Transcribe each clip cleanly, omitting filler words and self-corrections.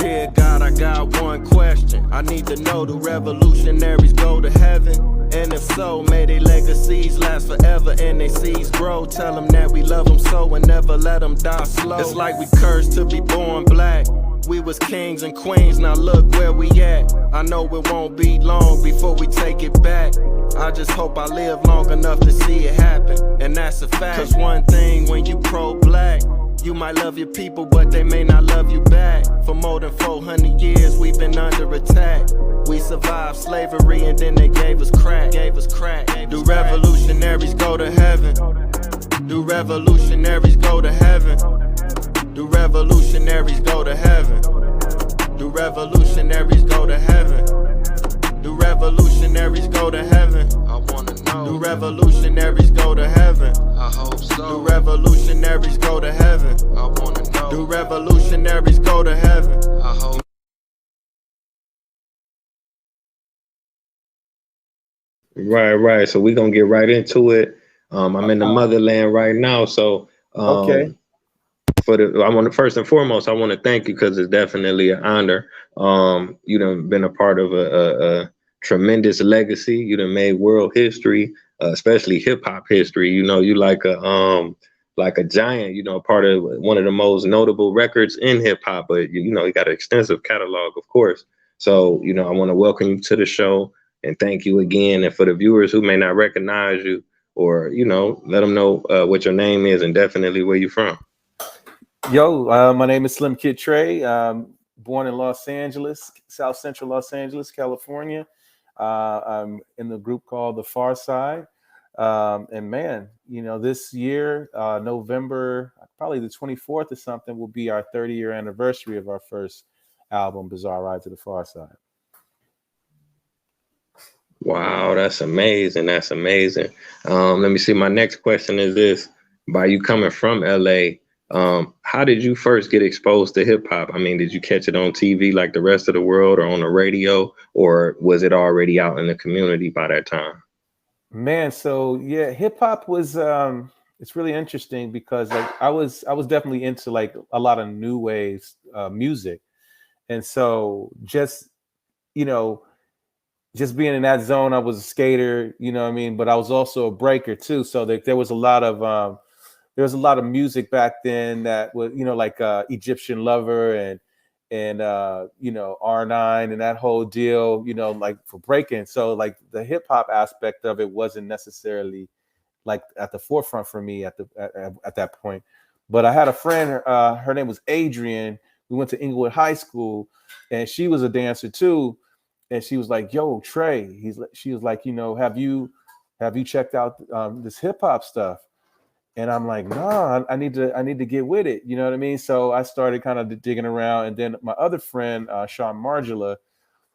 Dear God, I got one question. I need to know, do revolutionaries go to heaven? And if so, may their legacies last forever and their seeds grow. Tell them that we love them so and never let them die slow. It's like we cursed to be born black. We was kings and queens, now look where we at. I know it won't be long before we take it back. I just hope I live long enough to see it happen, and that's a fact. Cause one thing when you pro-black, you might love your people, but they may not love you back. For more than 400 years, we've been under attack. We survived slavery and then they gave us crack. Do revolutionaries go to heaven? Do revolutionaries go to heaven? Do revolutionaries go to heaven? Do revolutionaries go to heaven? Do revolutionaries go to heaven? I wanna know. Do revolutionaries go to heaven? I hope so. Do revolutionaries go to heaven? I wanna know. Do revolutionaries go to heaven? I hope. Right. So we're gonna get right into it. I'm in the motherland right now, so Okay. I want to first and foremost, I want to thank you because it's definitely an honor. You done been a part of a tremendous legacy. You done made world history, especially hip hop history. You know, you like a giant. You know, part of one of the most notable records in hip hop. But you know, you got an extensive catalog, of course. So you know, I want to welcome you to the show and thank you again. And for the viewers who may not recognize you, or you know, let them know what your name is and definitely where you're from. Yo, my name is Slimkid3. Born in Los Angeles, South Central Los Angeles, California. I'm in the group called the Pharcyde. And man, you know, this year, November, probably the 24th or something, will be our 30-year anniversary of our first album, Bizarre Ride to the Pharcyde. Wow, that's amazing. That's amazing. Let me see. My next question is this: by you coming from LA, how did you first get exposed to hip hop? I mean, did you catch it on TV like the rest of the world, or on the radio, or was it already out in the community by that time? Man, so yeah, hip hop was it's really interesting because like I was definitely into like a lot of new waves music. And so just, you know, just being in that zone, I was a skater, you know what I mean? But I was also a breaker too. So there was a lot of music back then that was, you know, like Egyptian Lover and you know, R9 and that whole deal, you know, like for breaking. So like the hip hop aspect of it wasn't necessarily like at the forefront for me at that point. But I had a friend, her name was Adrian. We went to Inglewood High School, and she was a dancer too. And she was like, "Yo, Trey," she was like, "You know, have you checked out this hip hop stuff?" And I'm like, "Nah, I need to get with it." You know what I mean? So I started kind of digging around, and then my other friend, Sean Margula,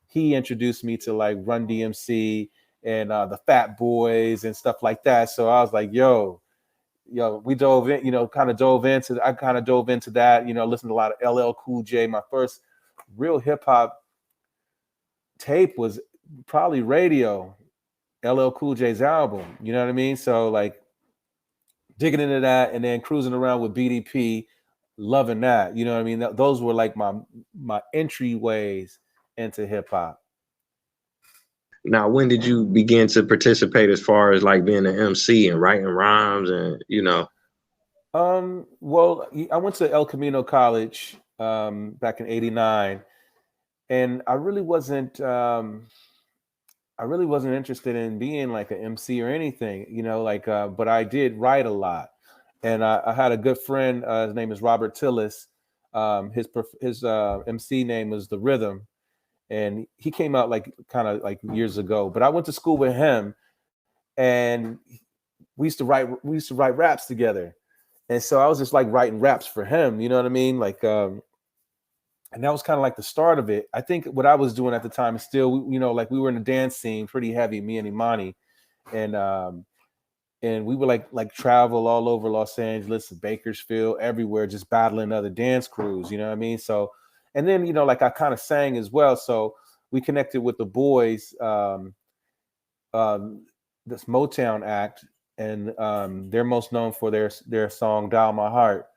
he introduced me to like Run DMC and the Fat Boys and stuff like that. So I was like, we dove in, you know, I kind of dove into that, you know, listened to a lot of LL Cool J. My first real hip hop tape was probably Radio, LL Cool J's album. You know what I mean? So like digging into that and then cruising around with BDP, loving that. You know what I mean? Those were like my entryways into hip hop. Now, when did you begin to participate as far as like being an MC and writing rhymes and, you know? Well, I went to El Camino College back in '89, and I really wasn't interested in being like an MC or anything, you know, like but I did write a lot. And I had a good friend, his name is Robert Tillis. His MC name was The Rhythm, and he came out like kind of like years ago. But I went to school with him, and we used to write raps together. And so I was just like writing raps for him, you know what I mean? Like, and that was kind of like the start of it. I think what I was doing at the time is still, you know, like we were in the dance scene pretty heavy, me and Imani, and we would like travel all over Los Angeles, Bakersfield, everywhere, just battling other dance crews, you know what I mean? So, and then, you know, like I kind of sang as well. So we connected with the boys, this Motown act, and they're most known for their song "Dial My Heart."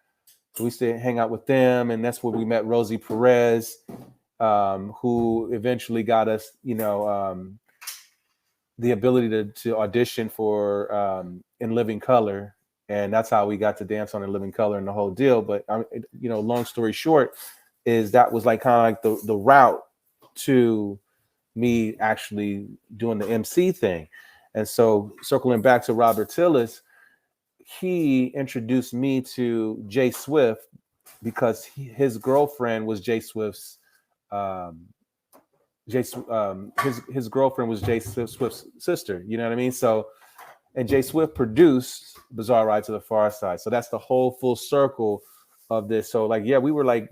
we used to hang out with them, and that's where we met Rosie Perez, who eventually got us, the ability to audition for In Living Color, and that's how we got to dance on In Living Color and the whole deal. But long story short, is that was like kind of like the route to me actually doing the MC thing. And so circling back to Robert Tillis, he introduced me to Jay Swift because his girlfriend was Jay Swift's his girlfriend was Jay Swift's sister, you know what I mean? So, and Jay Swift produced Bizarre Ride to the Pharcyde. So that's the whole full circle of this. So like, yeah, we were like,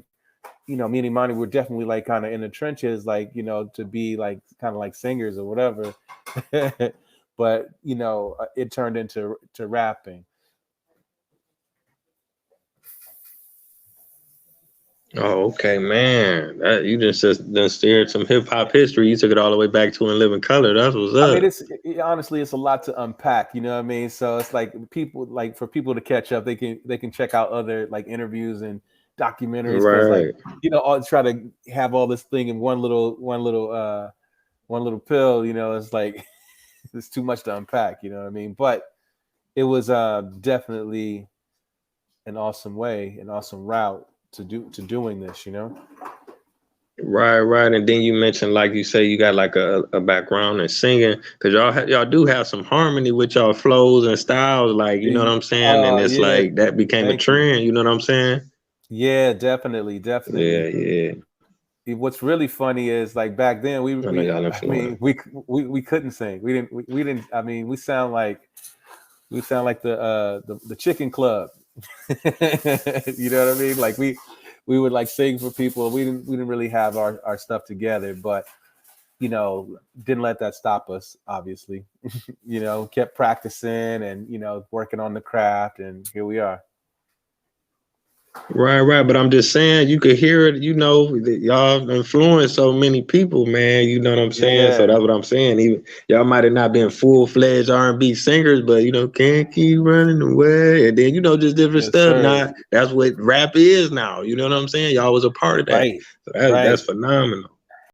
me and Imani were definitely like kind of in the trenches, like, to be like kind of like singers or whatever. But, it turned into rapping. Oh, okay, man. You just steered some hip hop history. You took it all the way back to In Living Color. That's what's up. I mean, honestly, it's a lot to unpack. You know what I mean? So it's like for people to catch up, they can check out other like interviews and documentaries. Right. Like, I'll try to have all this thing in one little pill. It's like it's too much to unpack. You know what I mean? But it was definitely an awesome route to doing this, Right. And then you mentioned, like you say, you got like a background in singing, because y'all do have some harmony with y'all flows and styles, like, you know what I'm saying? And it's like that became a trend, you know what I'm saying? Yeah, definitely. Yeah. What's really funny is like back then we couldn't sing. We didn't. I mean, we sound like the Chicken Club. You know what I mean? Like we would like sing for people. We didn't really have our stuff together, but didn't let that stop us, obviously. Kept practicing and working on the craft, and here we are. Right. But I'm just saying, you could hear it, y'all influence so many people, man. You know what I'm saying? Yeah. So that's what I'm saying. Even y'all might have not been full-fledged R&B singers, but can't keep running away. And then, just different stuff. Now that's what rap is now. You know what I'm saying? Y'all was a part of that. Right. So that's phenomenal.